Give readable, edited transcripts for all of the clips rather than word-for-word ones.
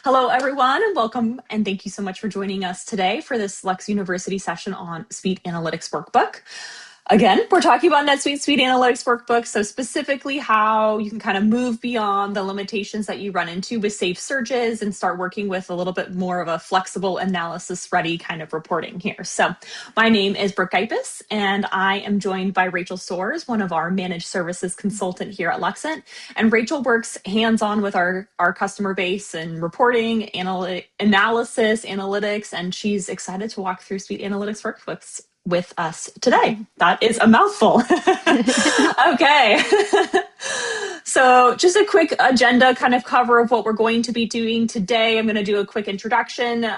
Hello, everyone, and welcome. And thank you so much for joining us today for this Lux University session on SuiteAnalytics Workbook. Again, we're talking about NetSuite SuiteAnalytics Workbook, so specifically how you can kind of move beyond the limitations that you run into with safe searches and start working with a little bit more of a flexible analysis-ready kind of reporting here. So my name is Brooke Geipus, and I am joined by Rachel Soares, one of our managed services consultant here at Luxent. And Rachel works hands-on with our customer base and reporting, analysis, analytics, and she's excited to walk through SuiteAnalytics Workbooks with us today. That is a mouthful. Okay. So just a quick agenda kind of cover of what we're going to be doing today. I'm going to do a quick introduction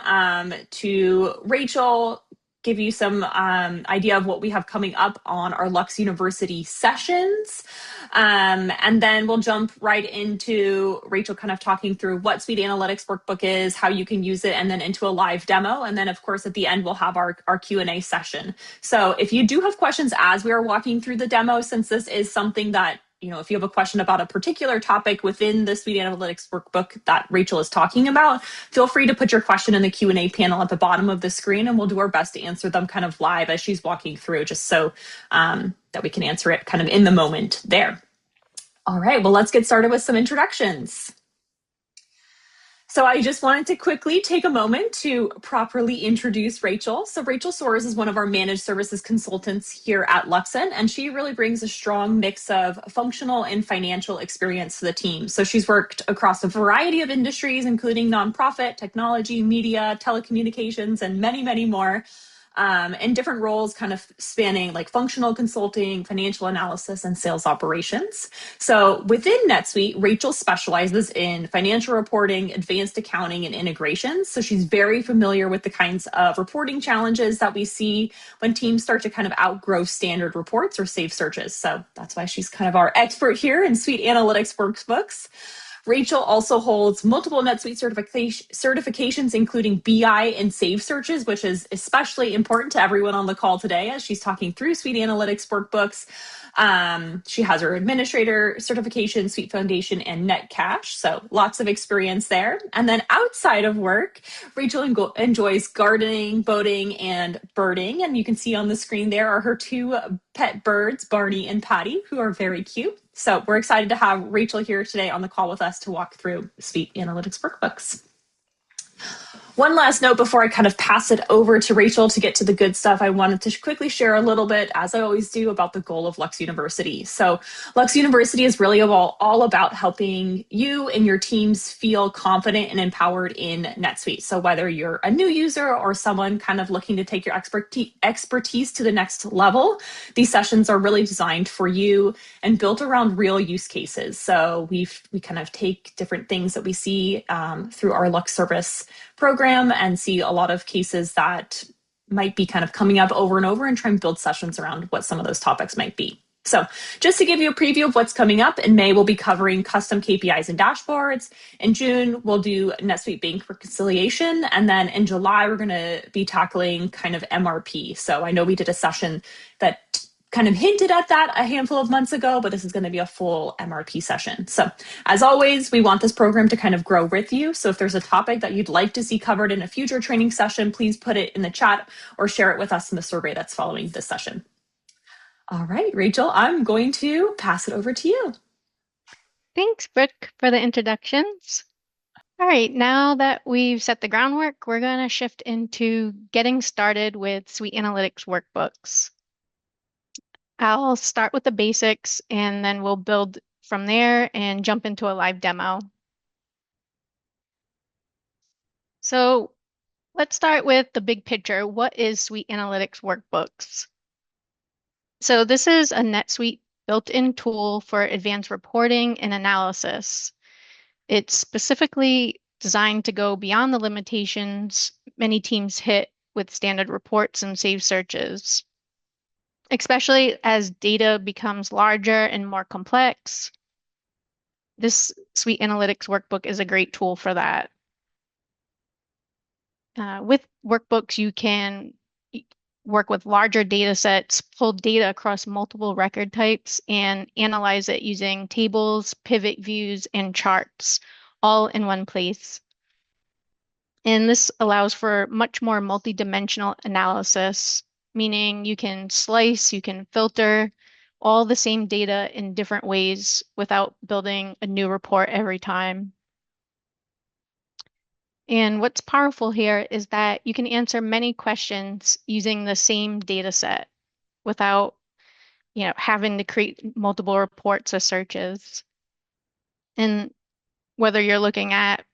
to Rachel, give you some idea of what we have coming up on our Lux University sessions. And then we'll jump right into Rachel kind of talking through what SuiteAnalytics Workbook is, how you can use it, and then into a live demo. And then, of course, at the end, we'll have our Q&A session. So if you do have questions as we are walking through the demo, since this is something that if you have a question about a particular topic within the SuiteAnalytics Workbook that Rachel is talking about, feel free to put your question in the Q&A panel at the bottom of the screen, and we'll do our best to answer them kind of live as she's walking through, just so that we can answer it kind of in the moment there. All right, well, let's get started with some introductions. So I just wanted to quickly take a moment to properly introduce Rachel. So Rachel Soares is one of our managed services consultants here at Luxent, and she really brings a strong mix of functional and financial experience to the team. So she's worked across a variety of industries, including nonprofit, technology, media, telecommunications, and many, many more. And different roles kind of spanning like functional consulting, financial analysis, and sales operations. So within NetSuite, Rachel specializes in financial reporting, advanced accounting, and integrations. So she's very familiar with the kinds of reporting challenges that we see when teams start to kind of outgrow standard reports or safe searches. So that's why she's kind of our expert here in SuiteAnalytics Workbooks. Rachel also holds multiple NetSuite certifications, including BI and Save Searches, which is especially important to everyone on the call today as she's talking through SuiteAnalytics Workbooks. She has her administrator certification, Suite Foundation, and NetCache. So lots of experience there. And then outside of work, Rachel enjoys gardening, boating, and birding. And you can see on the screen there are her two pet birds, Barney and Patty, who are very cute. So we're excited to have Rachel here today on the call with us to walk through SuiteAnalytics Workbooks. One last note before I kind of pass it over to Rachel to get to the good stuff, I wanted to quickly share a little bit, as I always do, about the goal of Lux University. So Lux University is really all about helping you and your teams feel confident and empowered in NetSuite. So whether you're a new user or someone kind of looking to take your expertise to the next level, these sessions are really designed for you and built around real use cases. So we kind of take different things that we see through our Lux service program and see a lot of cases that might be kind of coming up over and over and try and build sessions around what some of those topics might be. So just to give you a preview of what's coming up, in May, we'll be covering custom KPIs and dashboards. In June, we'll do NetSuite Bank reconciliation. And then in July, we're going to be tackling kind of MRP. So I know we did a session that kind of hinted at that a handful of months ago, but this is going to be a full MRP session. So as always, we want this program to kind of grow with you. So if there's a topic that you'd like to see covered in a future training session, please put it in the chat or share it with us in the survey that's following this session. All right, Rachel, I'm going to pass it over to you. Thanks, Brooke, for the introductions. All right, now that we've set the groundwork, we're going to shift into getting started with SuiteAnalytics Workbooks. I'll start with the basics and then we'll build from there and jump into a live demo. So let's start with the big picture. What is SuiteAnalytics Workbooks? So this is a NetSuite built-in tool for advanced reporting and analysis. It's specifically designed to go beyond the limitations many teams hit with standard reports and saved searches. Especially as data becomes larger and more complex, this SuiteAnalytics Workbook is a great tool for that. With workbooks, you can work with larger data sets, pull data across multiple record types, and analyze it using tables, pivot views, and charts, all in one place. And this allows for much more multidimensional analysis, meaning you can slice, you can filter all the same data in different ways without building a new report every time. And what's powerful here is that you can answer many questions using the same data set without, having to create multiple reports or searches. And whether you're looking at,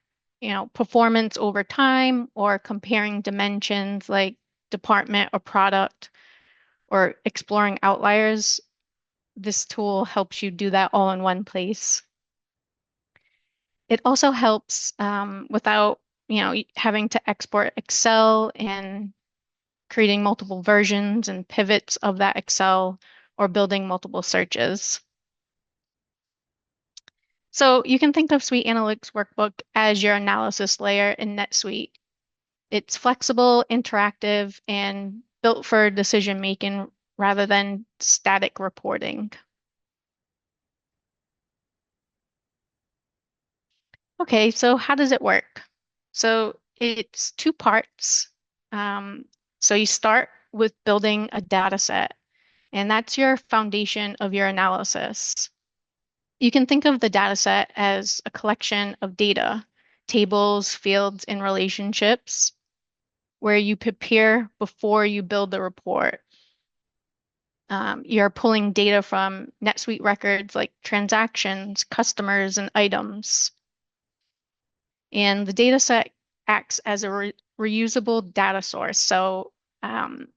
performance over time or comparing dimensions like department or product or exploring outliers, this tool helps you do that all in one place. It also helps without, having to export Excel and creating multiple versions and pivots of that Excel or building multiple searches. So you can think of SuiteAnalytics Workbook as your analysis layer in NetSuite. It's flexible, interactive, and built for decision making rather than static reporting. Okay, so how does it work? So it's two parts. Um, so you start with building a data set, and that's your foundation of your analysis. You can think of the data set as a collection of data, tables, fields, and relationships where you prepare before you build the report. You're pulling data from NetSuite records like transactions, customers, and items. And the data set acts as a reusable data source. So um,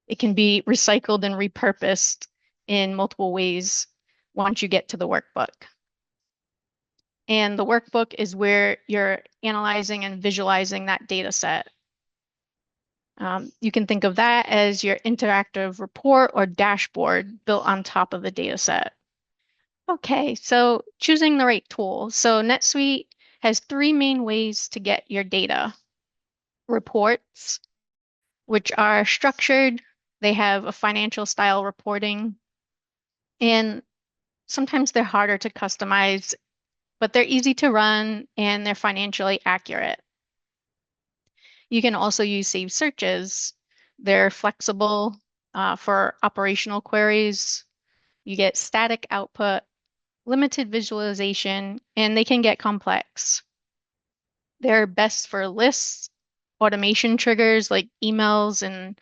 it can be recycled and repurposed in multiple ways once you get to the workbook. And the workbook is where you're analyzing and visualizing that data set. You can think of that as your interactive report or dashboard built on top of the data set. Okay, so choosing the right tool. So NetSuite has three main ways to get your data. Reports, which are structured, they have a financial style reporting, and sometimes they're harder to customize, but they're easy to run and they're financially accurate. You can also use saved searches. They're flexible for operational queries. You get static output, limited visualization, and they can get complex. They're best for lists, automation triggers like emails and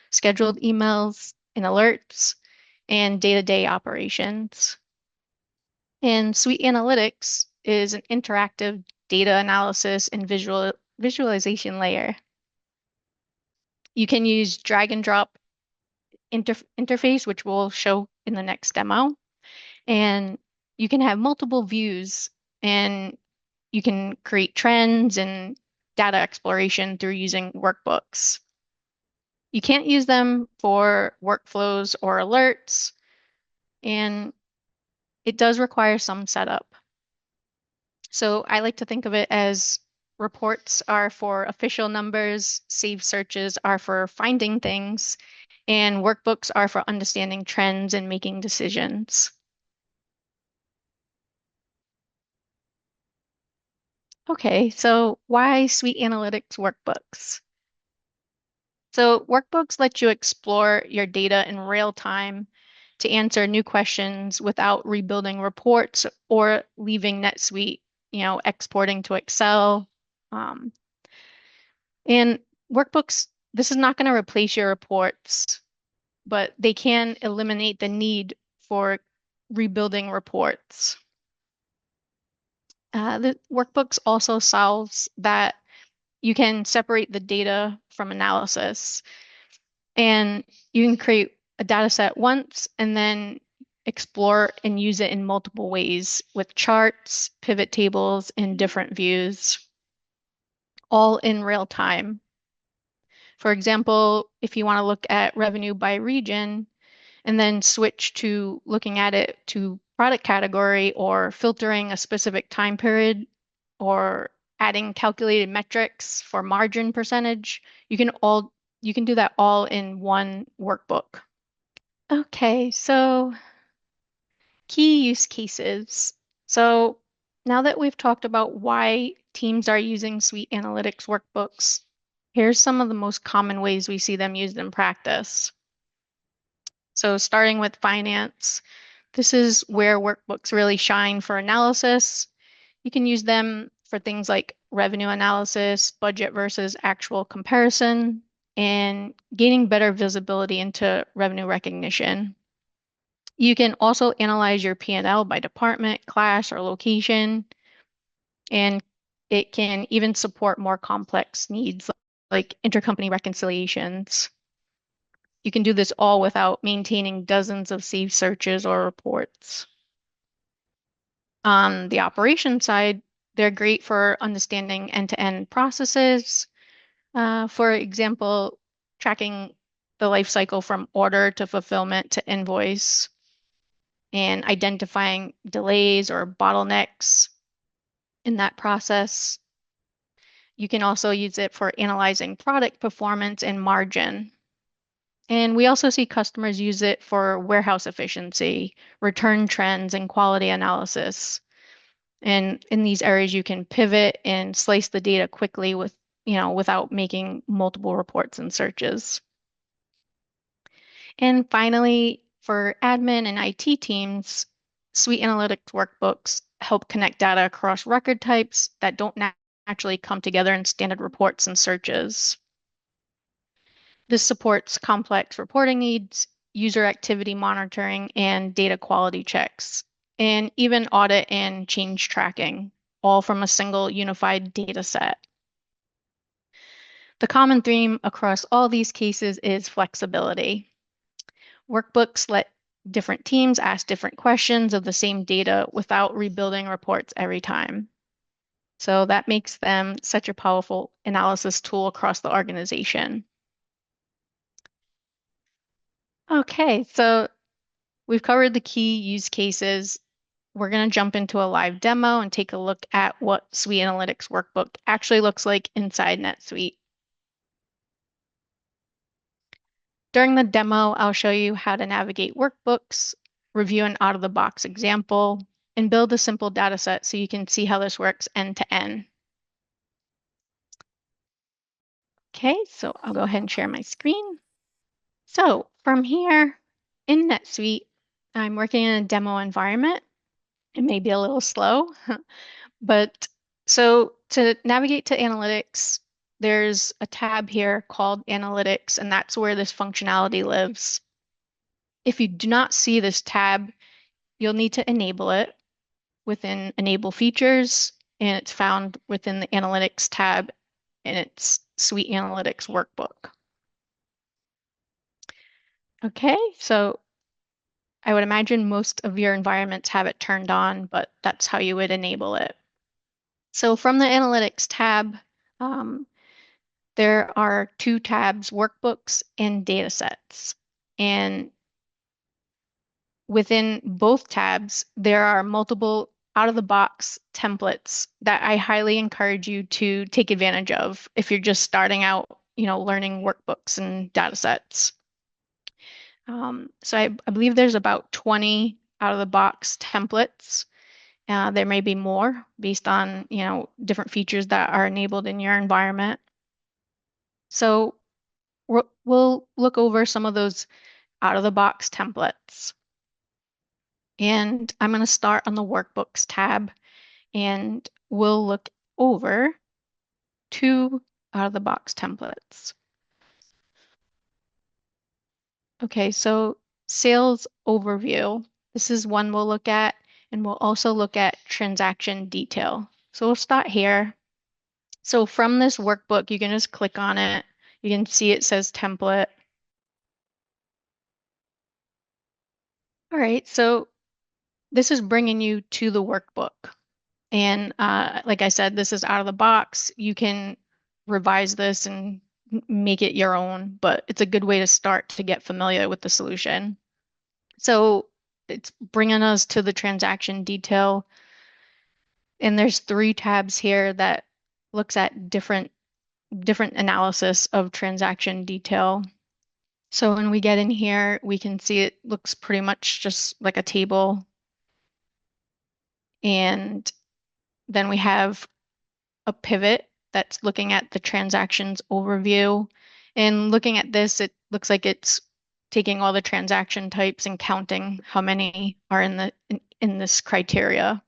scheduled emails and alerts, and day-to-day operations. And SuiteAnalytics is an interactive data analysis and visualization layer. You can use drag and drop interface, which we'll show in the next demo. And you can have multiple views and you can create trends and data exploration through using workbooks. You can't use them for workflows or alerts, and it does require some setup. So I like to think of it as reports are for official numbers, saved searches are for finding things, and workbooks are for understanding trends and making decisions. Okay, so why SuiteAnalytics workbooks? So workbooks let you explore your data in real time to answer new questions without rebuilding reports or leaving NetSuite, exporting to Excel. Um, and workbooks, this is not going to replace your reports, but they can eliminate the need for rebuilding reports. The workbooks also solves that you can separate the data from analysis and you can create a data set once and then explore and use it in multiple ways with charts, pivot tables, and different views, all in real time. For example, if you want to look at revenue by region and then switch to looking at it to product category or filtering a specific time period or adding calculated metrics for margin percentage, you can do that all in one workbook. Okay, so key use cases. So now that we've talked about why teams are using SuiteAnalytics workbooks, here's some of the most common ways we see them used in practice. So starting with finance, this is where workbooks really shine for analysis. You can use them for things like revenue analysis, budget versus actual comparison, and gaining better visibility into revenue recognition. You can also analyze your P&L by department, class, or location, and it can even support more complex needs like intercompany reconciliations. You can do this all without maintaining dozens of saved searches or reports. On the operation side, they're great for understanding end-to-end processes. For example, tracking the life cycle from order to fulfillment to invoice and identifying delays or bottlenecks in that process. You can also use it for analyzing product performance and margin. And we also see customers use it for warehouse efficiency, return trends, and quality analysis. And in these areas, you can pivot and slice the data quickly without making multiple reports and searches. And finally, for admin and IT teams, SuiteAnalytics workbooks help connect data across record types that don't naturally come together in standard reports and searches. This supports complex reporting needs, user activity monitoring, and data quality checks, and even audit and change tracking, all from a single unified data set. The common theme across all these cases is flexibility. Workbooks let different teams ask different questions of the same data without rebuilding reports every time. So that makes them such a powerful analysis tool across the organization. Okay, so we've covered the key use cases. We're going to jump into a live demo and take a look at what SuiteAnalytics Workbook actually looks like inside NetSuite. During the demo, I'll show you how to navigate workbooks, review an out-of-the-box example, and build a simple data set so you can see how this works end to end. Okay, so I'll go ahead and share my screen. So from here in NetSuite, I'm working in a demo environment. It may be a little slow, but so to navigate to analytics, there's a tab here called Analytics, and that's where this functionality lives. If you do not see this tab, you'll need to enable it within Enable Features, and it's found within the Analytics tab, and it's SuiteAnalytics Workbook. Okay, so I would imagine most of your environments have it turned on, but that's how you would enable it. So from the Analytics tab, um, there are two tabs, Workbooks and Datasets. And within both tabs, there are multiple out-of-the-box templates that I highly encourage you to take advantage of if you're just starting out, learning workbooks and datasets. So I believe there's about 20 out-of-the-box templates. There may be more based on, different features that are enabled in your environment. So we'll look over some of those out-of-the-box templates. And I'm going to start on the Workbooks tab, and we'll look over two out-of-the-box templates. Okay, so sales overview. This is one we'll look at, and we'll also look at transaction detail. So we'll start here. So from this workbook, you can just click on it. You can see it says template. All right, so this is bringing you to the workbook. And like I said, this is out of the box. You can revise this and make it your own, but it's a good way to start to get familiar with the solution. So it's bringing us to the transaction detail. And there's three tabs here that looks at different analysis of transaction detail. So when we get in here, we can see it looks pretty much just like a table. And Then we have a pivot that's looking at the transactions overview. And looking at this, it looks like it's taking all the transaction types and counting how many are in this criteria.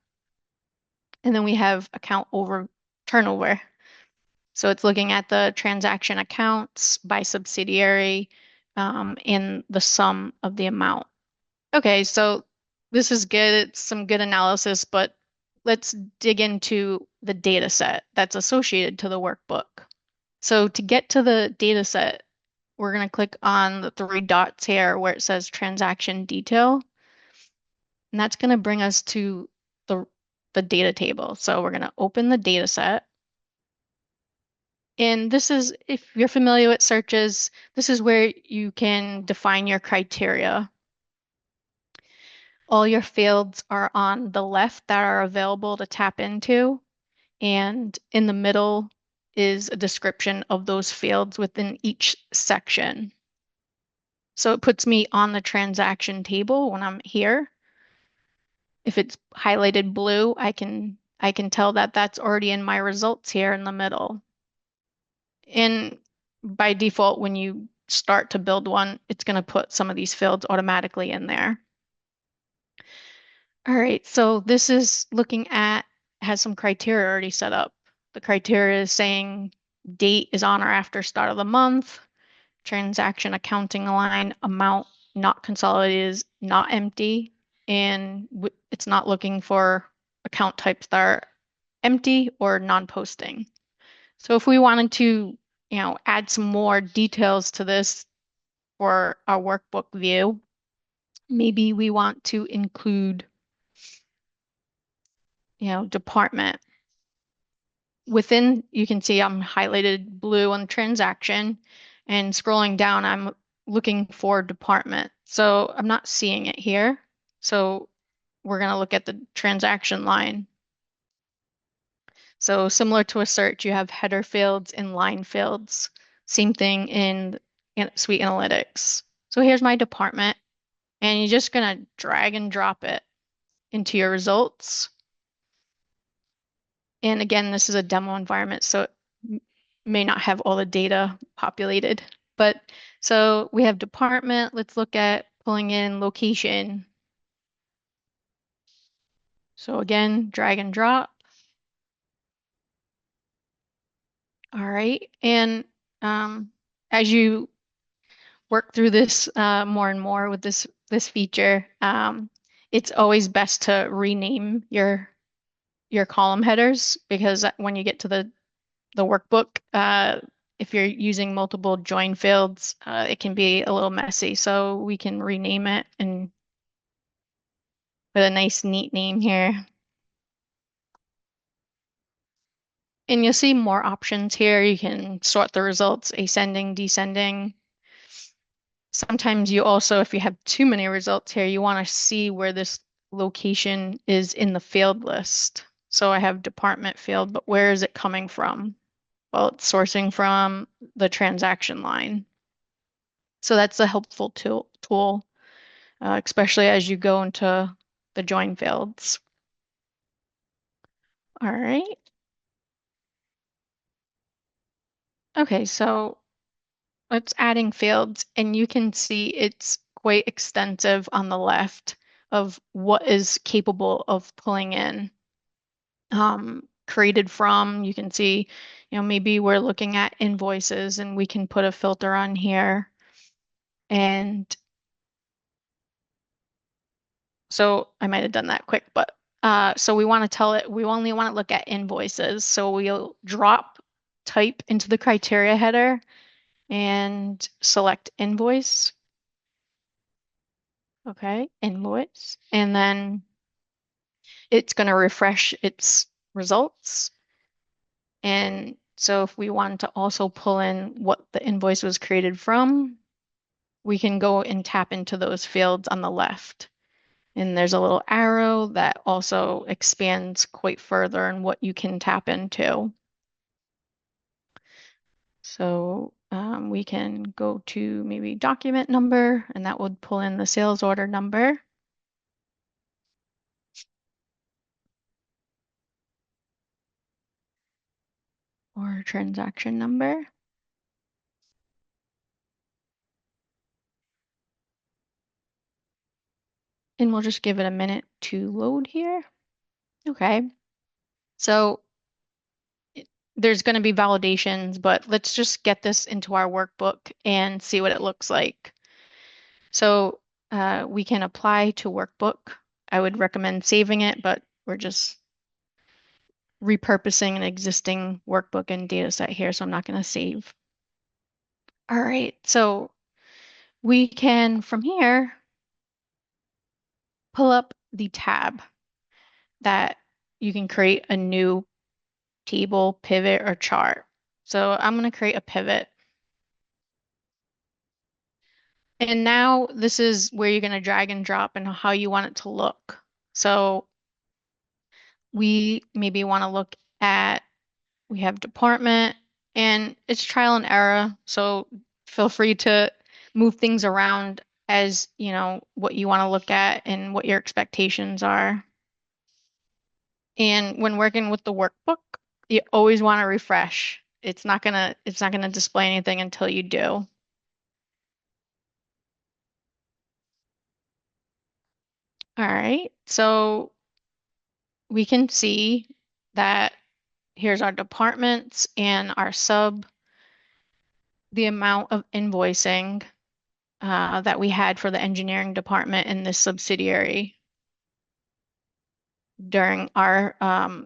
And then we have account over turnover. So it's looking at the transaction accounts by subsidiary, and the sum of the amount. Okay, so this is good. It's some good analysis, but let's dig into the data set that's associated to the workbook. So to get to the data set, we're going to click on the three dots here where it says transaction detail, and that's going to bring us to the, the data table. So we're going to open the data set. And this is, if you're familiar with searches, this is where you can define your criteria. All your fields are on the left that are available to tap into, and in the middle is a description of those fields within each section. So it puts me on the transaction table when I'm here. If it's highlighted blue, I can tell that that's already in my results here in the middle. And by default, when you start to build one, it's going to put some of these fields automatically in there. All right, so this is looking at, has some criteria already set up. The criteria is saying date is on or after start of the month, transaction accounting line, amount not consolidated is not empty, and it's not looking for account types that are empty or non-posting. So if we wanted to, add some more details to this for our workbook view, maybe we want to include, department. Within, you can see I'm highlighted blue on transaction, and scrolling down, I'm looking for department. So I'm not seeing it here. So we're going to look at the transaction line. So similar to a search, you have header fields and line fields. Same thing in SuiteAnalytics. So here's my department, and you're just going to drag and drop it into your results. And again, this is a demo environment, so it may not have all the data populated. But so we have department. Let's look at pulling in location. So again, drag and drop. All right. And as you work through this more and more with this feature, it's always best to rename your column headers, because when you get to the workbook, if you're using multiple join fields, it can be a little messy. So we can rename it and put a nice, neat name here. And you'll see more options here. You can sort the results, ascending, descending. Sometimes you also, if you have too many results here, you want to see where this location is in the field list. So I have department field, but where is it coming from? Well, it's sourcing from the transaction line. So that's a helpful tool, especially as you go into the join fields. All right. Okay, so let's adding fields, and you can see it's quite extensive on the left of what is capable of pulling in. Created from, you can see, maybe we're looking at invoices and we can put a filter on here. And so I might have done that quick, but so we want to tell it, we only want to look at invoices. So we'll drop type into the criteria header and select invoice. Okay, invoice. And then it's going to refresh its results. And so if we want to also pull in what the invoice was created from, we can go and tap into those fields on the left. And there's a little arrow that also expands quite further in what you can tap into. So we can go to maybe document number, and that would pull in the sales order number. or transaction number. And we'll just give it a minute to load here. Okay, so there's going to be validations, but let's just get this into our workbook and see what it looks like. So we can apply to workbook. I would recommend saving it, but we're just repurposing an existing workbook and data set here, so I'm not going to save. All right, so we can, from here, pull up the tab that you can create a new table, pivot, or chart. So I'm going to create a pivot. And now this is where you're going to drag and drop and how you want it to look. So we maybe want to look at, we have department and it's trial and error. So feel free to move things around as, you know, what you want to look at and what your expectations are. And when working with the workbook, you always want to refresh. It's not gonna display anything until you do. All right, so we can see that here's our departments and our sub, the amount of invoicing that we had for the engineering department in this subsidiary during our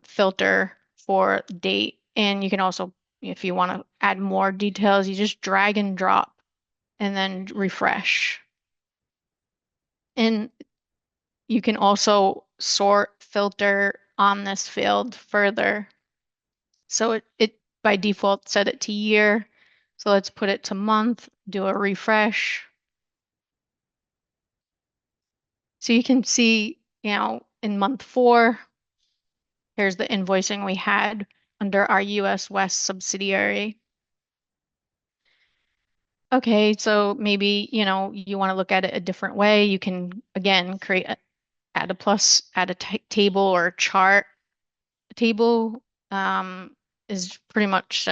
filter for date. And you can also, if you want to add more details, you just drag and drop and then refresh. And you can also sort, filter on this field further. So it by default set it to year. So let's put it to month, do a refresh. So you can see, in month 4, here's the invoicing we had under our US West subsidiary. Okay, so maybe, you want to look at it a different way. You can, again, add a plus, add a table or a chart. A table is pretty much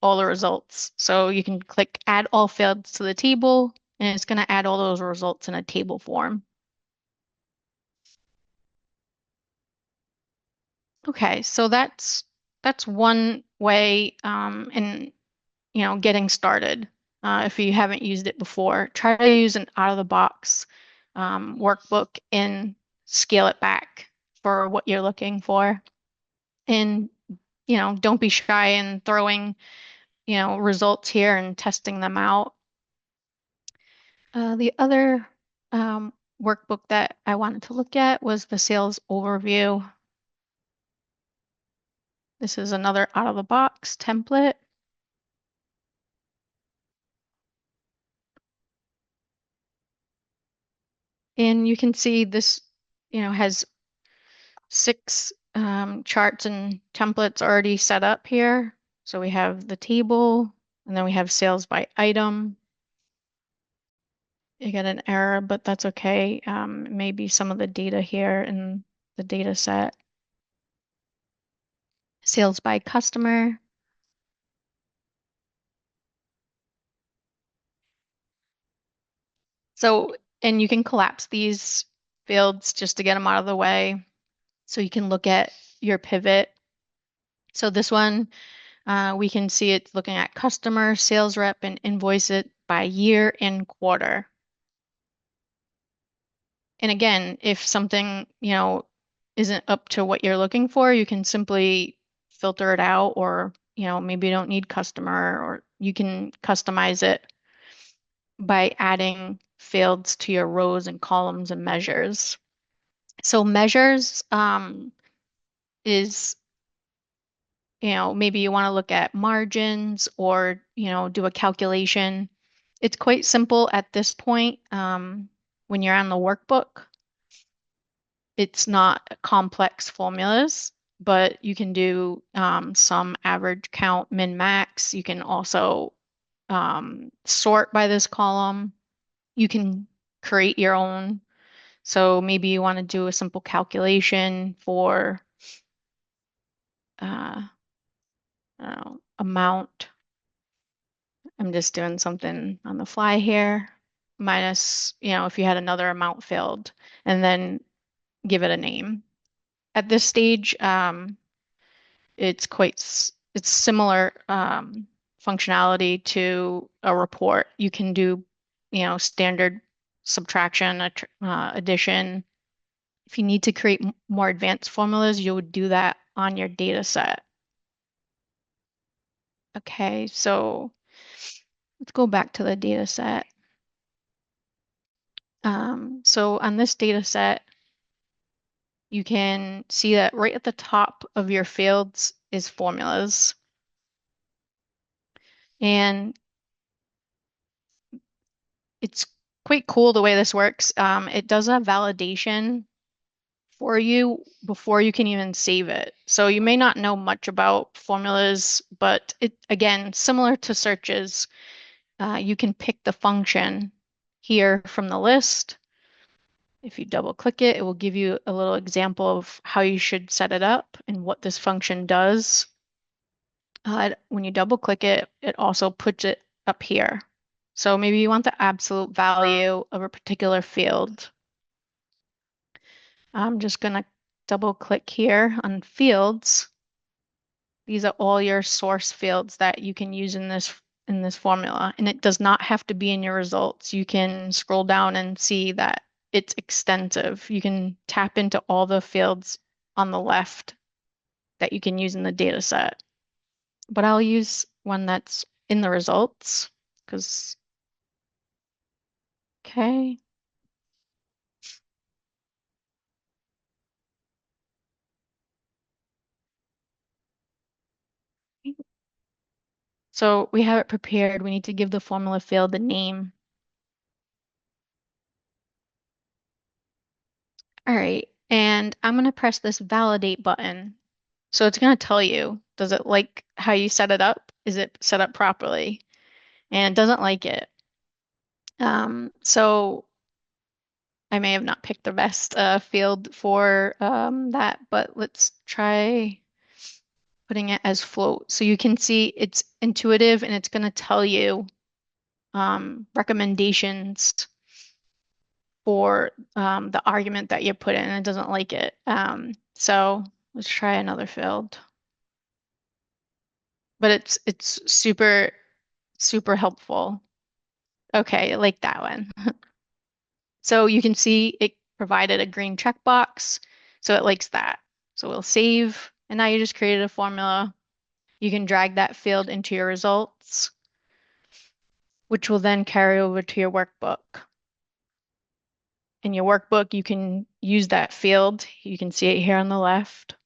all the results. So you can click add all fields to the table, and it's going to add all those results in a table form. Okay, so that's one way in getting started. If you haven't used it before, try to use an out-of-the-box workbook and scale it back for what you're looking for. And don't be shy in throwing results here and testing them out. The other workbook that I wanted to look at was the sales overview. This is another out-of-the-box template. And you can see this, has 6 charts and templates already set up here. So we have the table, and then we have sales by item. You get an error, but that's okay. Maybe some of the data here in the data set. Sales by customer. So, and you can collapse these fields just to get them out of the way. So you can look at your pivot. So this one, we can see it's looking at customer, sales rep, and invoice it by year and quarter. And again, if something, isn't up to what you're looking for, you can simply filter it out, or, maybe you don't need customer, or you can customize it by adding fields to your rows and columns and measures. So measures is, maybe you want to look at margins or, do a calculation. It's quite simple at this point when you're on the workbook. It's not complex formulas, but you can do some average count, min max. You can also sort by this column. You can create your own. So maybe you want to do a simple calculation for amount. I'm just doing something on the fly here. Minus, if you had another amount field, and then give it a name. At this stage, it's similar functionality to a report. You can do, standard subtraction, addition. If you need to create more advanced formulas, you would do that on your data set. Okay, so let's go back to the data set. So on this data set, you can see that right at the top of your fields is formulas. And it's quite cool the way this works. It does a validation for you before you can even save it. So you may not know much about formulas, but it, again, similar to searches, you can pick the function here from the list. If you double click it, it will give you a little example of how you should set it up and what this function does. When you double click it, it also puts it up here. So maybe you want the absolute value of a particular field. I'm just going to double click here on fields. These are all your source fields that you can use in this formula, and it does not have to be in your results. You can scroll down and see that it's extensive. You can tap into all the fields on the left that you can use in the data set. But I'll use one that's in the results because, okay. So we have it prepared. We need to give the formula field the name. All right, and I'm going to press this validate button. So it's going to tell you, does it like how you set it up? Is it set up properly? And it doesn't like it. So I may have not picked the best field for that, but let's try putting it as float. So you can see it's intuitive and it's going to tell you recommendations for the argument that you put in, and it doesn't like it. So let's try another field. But it's super helpful. Okay, I like that one. So you can see it provided a green checkbox, so it likes that. So we'll save, and now you just created a formula. You can drag that field into your results, which will then carry over to your workbook. In your workbook, you can use that field. You can see it here on the left,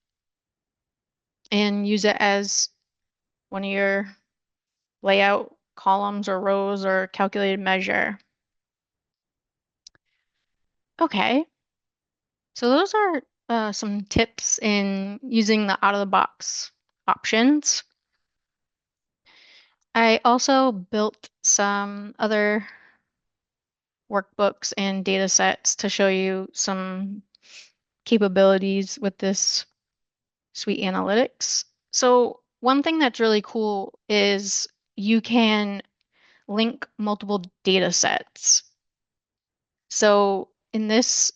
and use it as one of your layout columns or rows or calculated measure. Okay, so those are some tips in using the out-of-the-box options. I also built some other workbooks and data sets to show you some capabilities with this SuiteAnalytics. So one thing that's really cool is you can link multiple data sets. So in this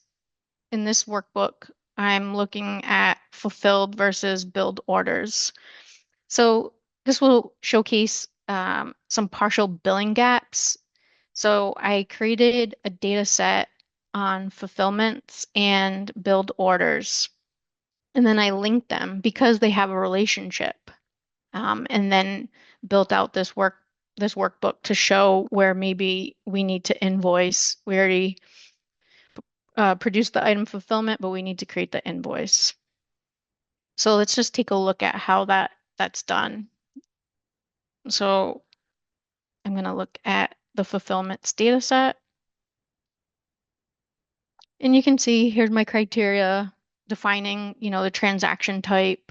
workbook, I'm looking at fulfilled versus billed orders. So this will showcase some partial billing gaps. So I created a data set on fulfillments and billed orders. And then I linked them because they have a relationship. And then built out this workbook to show where maybe we need to invoice. We already produced the item fulfillment, but we need to create the invoice. So let's just take a look at how that's done. So I'm going to look at the fulfillments data set. And you can see here's my criteria defining, the transaction type.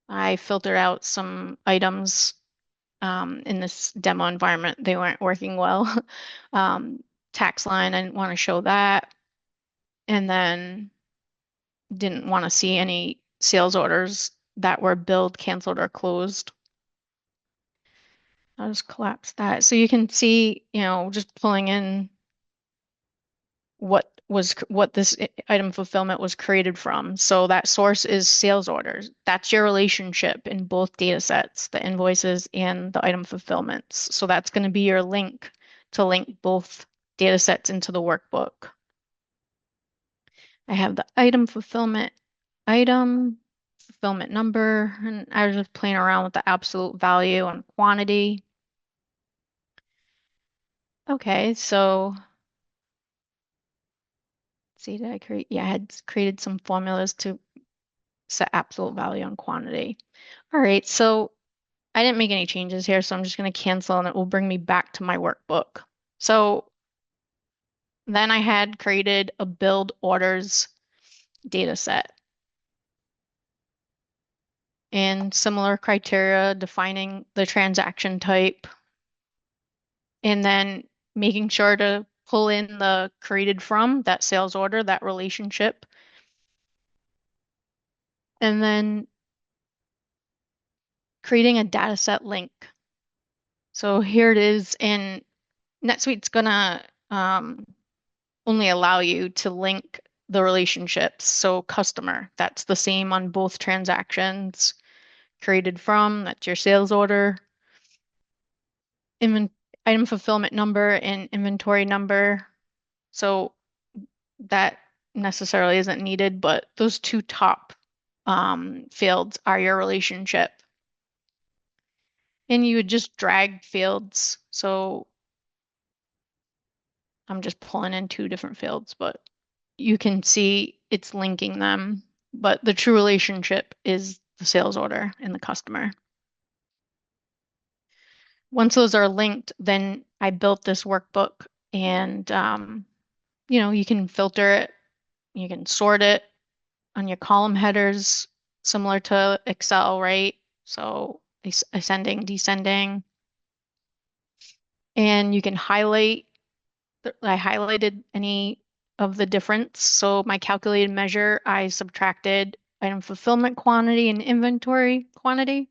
I filtered out some items in this demo environment. They weren't working well. Tax line, I didn't want to show that. And then didn't want to see any sales orders that were billed, canceled, or closed. I'll just collapse that. So you can see, just pulling in what this item fulfillment was created from. So that source is sales orders. That's your relationship in both data sets, the invoices and the item fulfillments. So that's going to be your link to link both data sets into the workbook. I have the item fulfillment number, and I was just playing around with the absolute value and quantity. Okay, so see, did I create? Yeah, I had created some formulas to set absolute value and quantity. All right, so I didn't make any changes here, so I'm just going to cancel and it will bring me back to my workbook. So then I had created a build orders data set and similar criteria defining the transaction type and then making sure to pull in the created from that sales order, that relationship, and then creating a data set link. So here it is, and NetSuite's gonna only allow you to link the relationships. So customer, that's the same on both transactions. Created from, that's your sales order. Inven item fulfillment number and inventory number. So that necessarily isn't needed, but those two top fields are your relationship. And you would just drag fields. So I'm just pulling in two different fields, but you can see it's linking them. But the true relationship is the sales order and the customer. Once those are linked, then I built this workbook and you can filter it, you can sort it on your column headers, similar to Excel, right? So ascending, descending, and you can highlight. I highlighted any of the difference. So my calculated measure, I subtracted item fulfillment quantity and inventory quantity.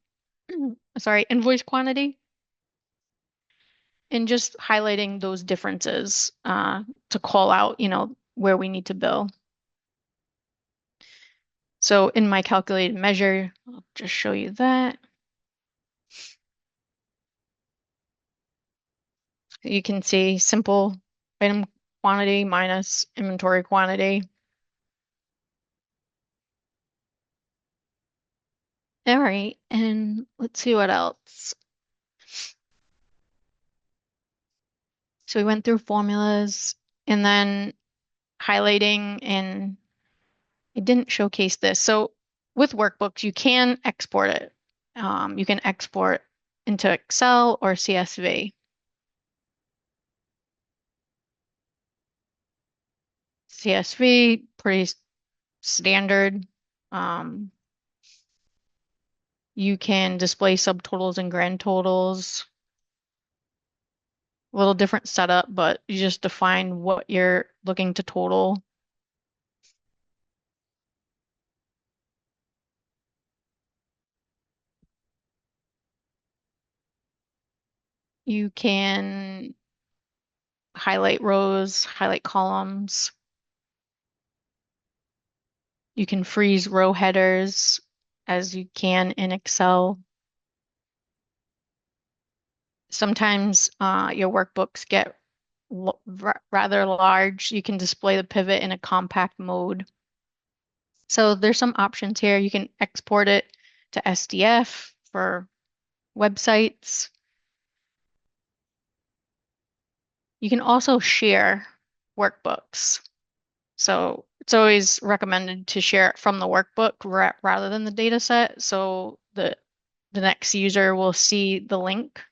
Sorry, invoice quantity, and just highlighting those differences to call out, where we need to bill. So in my calculated measure, I'll just show you that. You can see simple item quantity minus inventory quantity. All right, and let's see what else. So we went through formulas and then highlighting, and it didn't showcase this. So with workbooks, you can export it. You can export into Excel or CSV. CSV, pretty standard. Um, you can display subtotals and grand totals. A little different setup, but you just define what you're looking to total. You can highlight rows, highlight columns. You can freeze row headers as you can in Excel. Sometimes your workbooks get rather large. You can display the pivot in a compact mode. So there's some options here. You can export it to SDF for websites. You can also share workbooks. So it's always recommended to share it from the workbook rather than the data set. So the next user will see the link.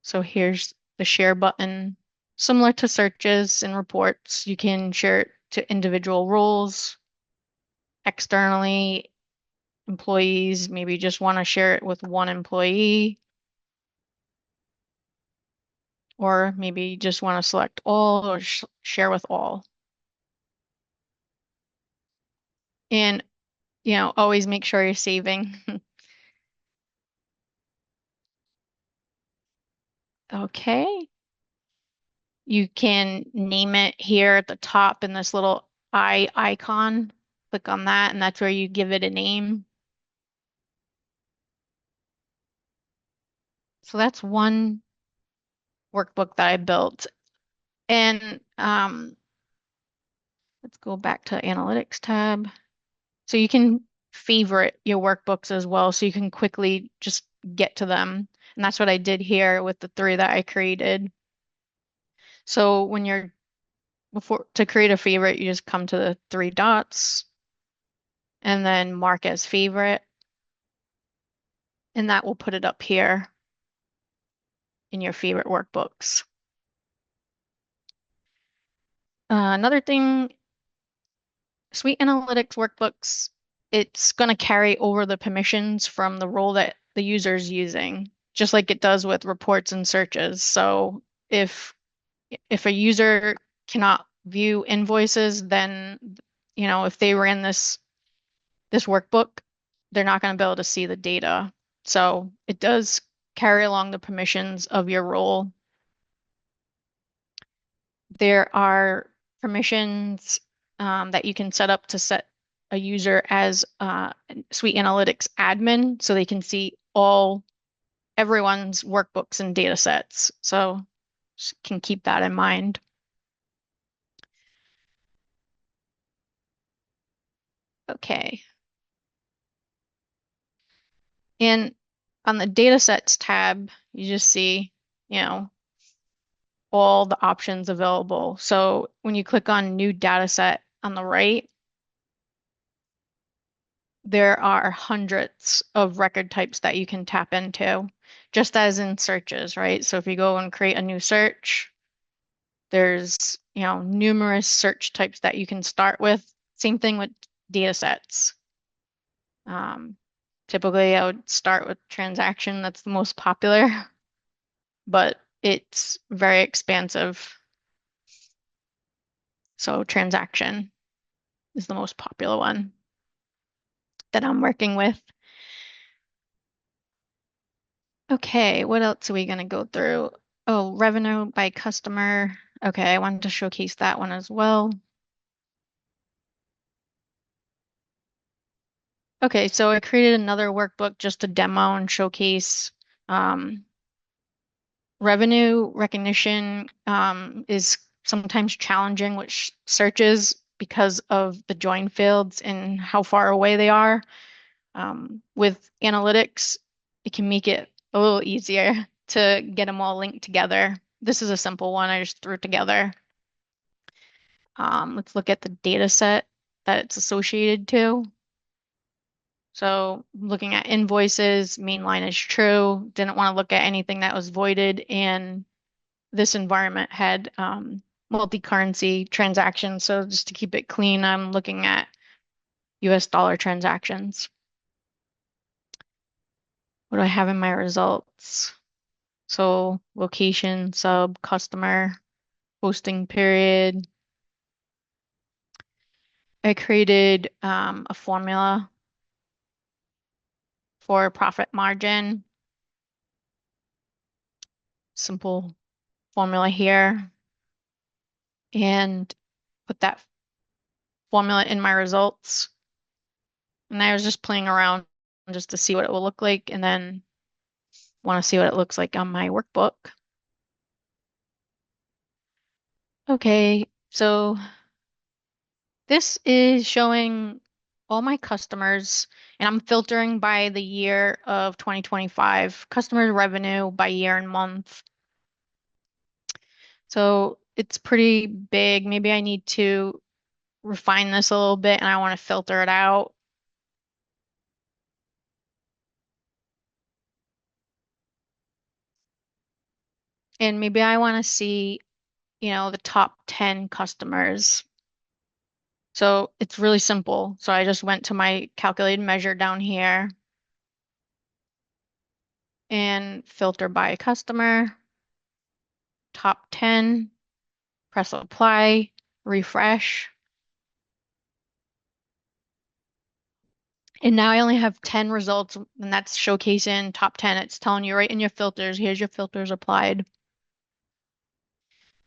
So here's the share button. Similar to searches and reports, you can share it to individual roles, externally, employees, maybe you just want to share it with one employee, or maybe you just want to select all or share with all. And, always make sure you're saving. Okay. You can name it here at the top in this little eye icon. Click on that, and that's where you give it a name. So that's one workbook that I built. And let's go back to Analytics tab. So you can favorite your workbooks as well, so you can quickly just get to them. And that's what I did here with the three that I created. So when you're before to create a favorite, you just come to the three dots and then mark as favorite, and that will put it up here in your favorite workbooks. Another thing, SuiteAnalytics Workbooks, it's going to carry over the permissions from the role that the user is using, just like it does with reports and searches. So if if a user cannot view invoices, then if they ran this workbook, they're not going to be able to see the data. So it does carry along the permissions of your role. There are permissions that you can set up to set a user as SuiteAnalytics admin so they can see everyone's workbooks and data sets. So just can keep that in mind. Okay. And on the datasets tab, you just see, you know, all the options available. So when you click on new dataset on the right, there are hundreds of record types that you can tap into, just as in searches, right? So if you go and create a new search, there's, numerous search types that you can start with. Same thing with data sets. Um, Typically, I would start with transaction. That's the most popular, but it's very expansive. So transaction is the most popular one that I'm working with. Okay, what else are we going to go through? Oh, revenue by customer. Okay, I wanted to showcase that one as well. Okay, so I created another workbook just to demo and showcase um, revenue recognition is sometimes challenging with searches because of the join fields and how far away they are. With analytics, it can make it a little easier to get them all linked together. This is a simple one I just threw together. Let's look at the data set that it's associated to. So looking at invoices, main line is true. Didn't want to look at anything that was voided, and this environment had multi-currency transactions. So just to keep it clean, I'm looking at US dollar transactions. What do I have in my results? So location, sub, customer, posting period. I created a formula for profit margin. Simple formula here. And put that formula in my results. And I was just playing around just to see what it will look like, and then want to see what it looks like on my workbook. Okay, so this is showing all my customers, and I'm filtering by the year of 2025, customer revenue by year and month. So it's pretty big. Maybe I need to refine this a little bit and I want to filter it out. And maybe I want to see, the top 10 customers. So it's really simple. So I just went to my calculated measure down here and filter by customer, top 10, press apply, refresh. And now I only have 10 results, and that's showcasing top 10. It's telling you right in your filters, here's your filters applied.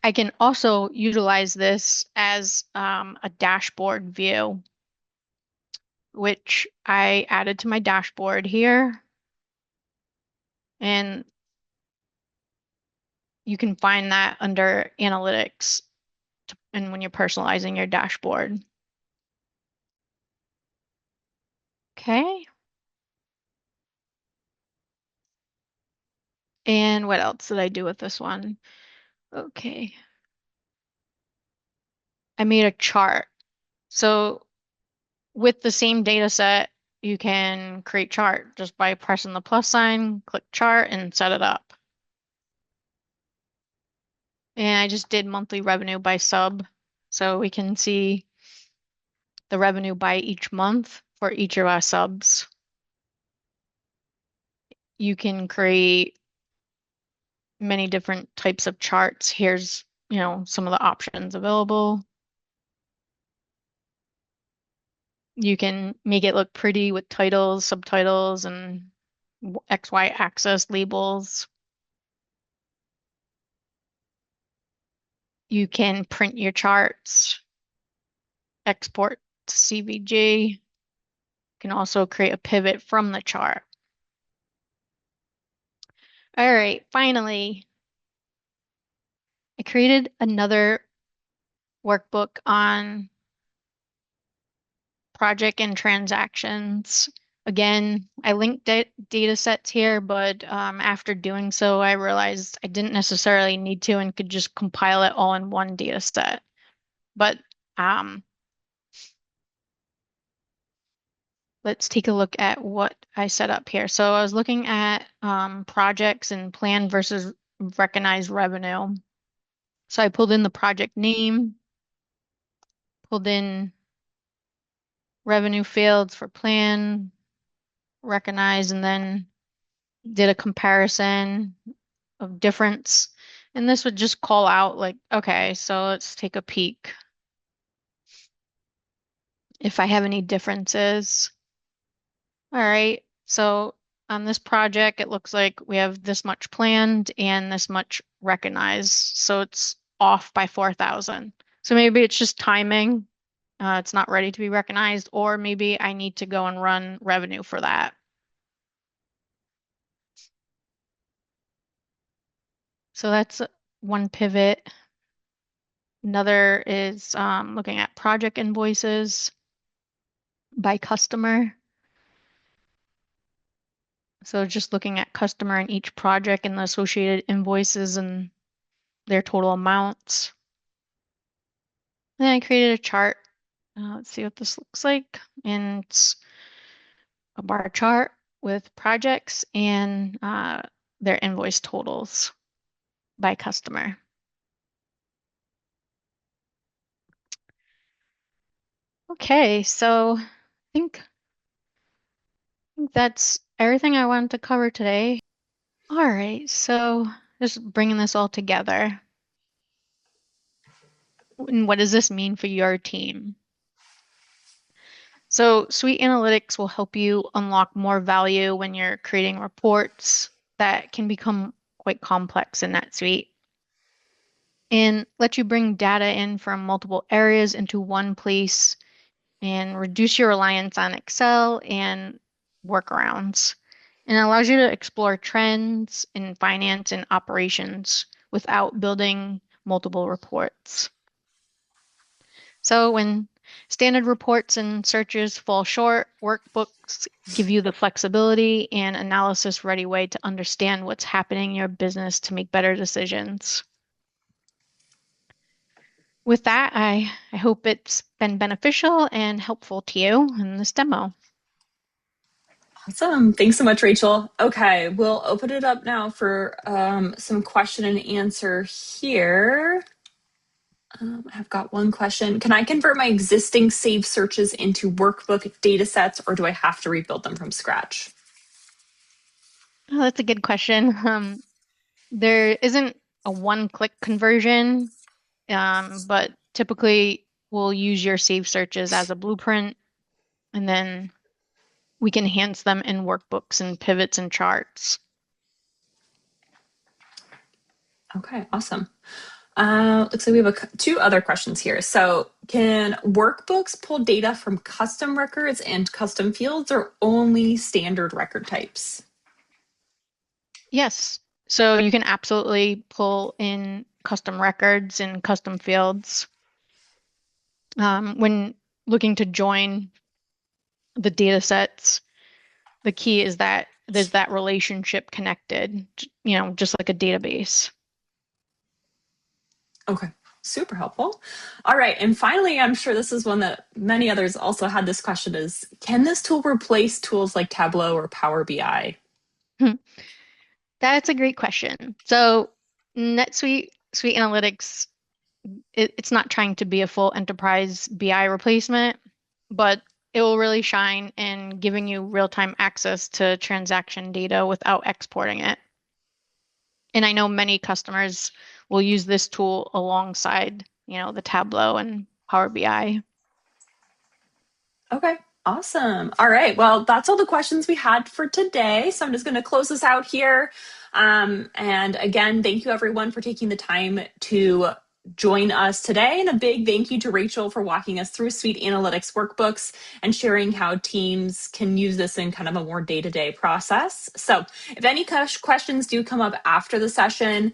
I can also utilize this as a dashboard view, which I added to my dashboard here. And you can find that under analytics and when you're personalizing your dashboard. Okay. And what else did I do with this one? Okay. I made a chart. So with the same data set, you can create chart just by pressing the plus sign, click chart, and set it up. And I just did monthly revenue by sub, so we can see the revenue by each month for each of our subs. You can create many different types of charts. Here's, some of the options available. You can make it look pretty with titles, subtitles, and XY axis labels. You can print your charts, export to CVG. You can also create a pivot from the chart. All right, finally, I created another workbook on project and transactions. Again, I linked data sets here, but after doing so, I realized I didn't necessarily need to and could just compile it all in one data set. But um, let's take a look at what I set up here. So I was looking at projects and plan versus recognized revenue. So I pulled in the project name, pulled in revenue fields for plan, recognize, and then did a comparison of difference. And this would just call out like, okay, so let's take a peek if I have any differences. All right, so on this project, it looks like we have this much planned and this much recognized. So it's off by 4,000. So maybe it's just timing. It's not ready to be recognized, or maybe I need to go and run revenue for that. So that's one pivot. Another is looking at project invoices by customer. So just looking at customer in each project and the associated invoices and their total amounts. And then I created a chart. Let's see what this looks like. And it's a bar chart with projects and their invoice totals by customer. Okay, so I think that's everything I wanted to cover today. All right, so just bringing this all together. And what does this mean for your team? So SuiteAnalytics will help you unlock more value when you're creating reports that can become quite complex in NetSuite and let you bring data in from multiple areas into one place and reduce your reliance on Excel and workarounds. And it allows you to explore trends in finance and operations without building multiple reports. So when standard reports and searches fall short, workbooks give you the flexibility and analysis ready way to understand what's happening in your business to make better decisions. With that, I hope it's been beneficial and helpful to you in this demo. Awesome. Thanks so much, Rachel. Okay, we'll open it up now for some question and answer here. I've got one question. Can I convert my existing saved searches into workbook data sets, or do I have to rebuild them from scratch? Oh, that's a good question. There isn't a one-click conversion, but typically we'll use your saved searches as a blueprint, and then we can enhance them in workbooks and pivots and charts. Okay, awesome. Looks like we have two other questions here. So, can workbooks pull data from custom records and custom fields, or only standard record types? Yes. So you can absolutely pull in custom records and custom fields. When looking to join the data sets, the key is that there's that relationship connected, just like a database. Okay, super helpful. All right, and finally, I'm sure this is one that many others also had this question: is can this tool replace tools like Tableau or Power BI? Hmm. That's a great question. So NetSuite, Suite Analytics, it's not trying to be a full enterprise BI replacement, but it will really shine in giving you real-time access to transaction data without exporting it. And I know many customers will use this tool alongside, the Tableau and Power BI. Okay, awesome. All right, well, that's all the questions we had for today. So I'm just going to close this out here. And again, thank you everyone for taking the time to join us today. And a big thank you to Rachel for walking us through SuiteAnalytics workbooks and sharing how teams can use this in kind of a more day-to-day process. So if any questions do come up after the session,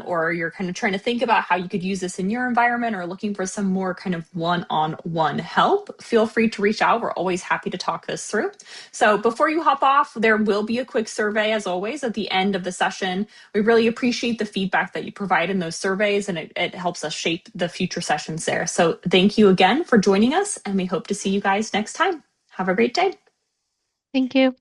or you're kind of trying to think about how you could use this in your environment or looking for some more kind of one-on-one help, feel free to reach out. We're always happy to talk this through. So before you hop off, there will be a quick survey as always at the end of the session. We really appreciate the feedback that you provide in those surveys, and it helps us shape the future sessions there. So thank you again for joining us, and we hope to see you guys next time. Have a great day. Thank you.